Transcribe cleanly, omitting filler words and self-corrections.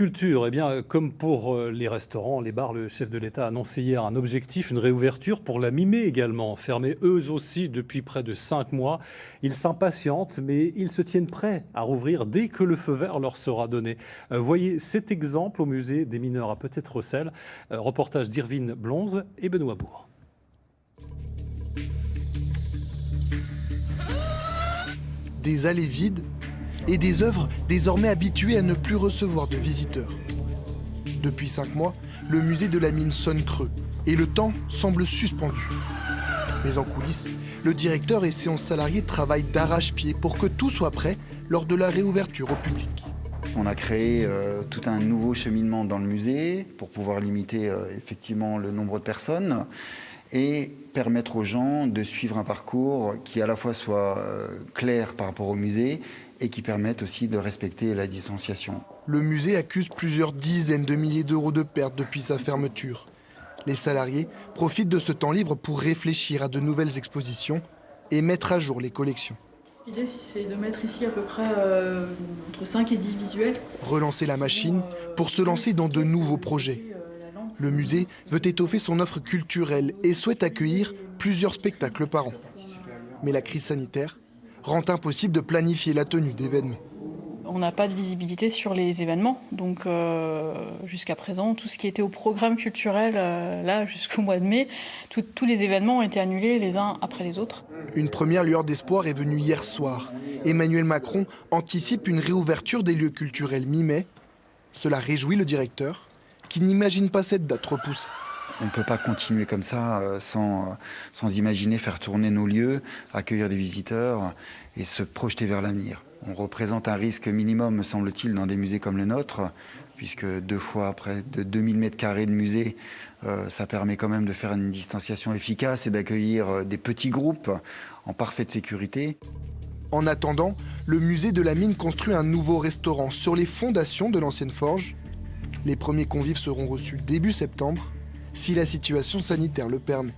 Culture, eh bien, comme pour les restaurants, les bars, le chef de l'État a annoncé hier un objectif, une réouverture pour la Mimée également, fermée eux aussi depuis près de 5 mois. Ils s'impatientent, mais ils se tiennent prêts à rouvrir dès que le feu vert leur sera donné. Voyez cet exemple au musée des mineurs à Peut-être-Rossel. Reportage d'Irvine Blonze et Benoît Bourg. Des allées vides et des œuvres désormais habituées à ne plus recevoir de visiteurs. Depuis 5 mois, le musée de la mine sonne creux et le temps semble suspendu. Mais en coulisses, le directeur et ses 11 salariés travaillent d'arrache-pied pour que tout soit prêt lors de la réouverture au public. On a créé tout un nouveau cheminement dans le musée pour pouvoir limiter effectivement le nombre de personnes et permettre aux gens de suivre un parcours qui à la fois soit clair par rapport au musée et qui permette aussi de respecter la distanciation. Le musée accuse plusieurs dizaines de milliers d'euros de pertes depuis sa fermeture. Les salariés profitent de ce temps libre pour réfléchir à de nouvelles expositions et mettre à jour les collections. L'idée, c'est de mettre ici à peu près entre 5 et 10 visuels. Relancer la machine pour se lancer dans de nouveaux projets. Le musée veut étoffer son offre culturelle et souhaite accueillir plusieurs spectacles par an. Mais la crise sanitaire rend impossible de planifier la tenue d'événements. On n'a pas de visibilité sur les événements, donc jusqu'à présent, tout ce qui était au programme culturel, là jusqu'au mois de mai, tous les événements ont été annulés les uns après les autres. Une première lueur d'espoir est venue hier soir. Emmanuel Macron anticipe une réouverture des lieux culturels mi-mai. Cela réjouit le directeur, qui n'imagine pas cette date repoussée. On ne peut pas continuer comme ça sans imaginer faire tourner nos lieux, accueillir des visiteurs et se projeter vers l'avenir. On représente un risque minimum, me semble-t-il, dans des musées comme le nôtre, puisque 2 fois près de 2000 m² de musée, ça permet quand même de faire une distanciation efficace et d'accueillir des petits groupes en parfaite sécurité. En attendant, le musée de la mine construit un nouveau restaurant sur les fondations de l'ancienne forge. Les premiers convives seront reçus début septembre, si la situation sanitaire le permet.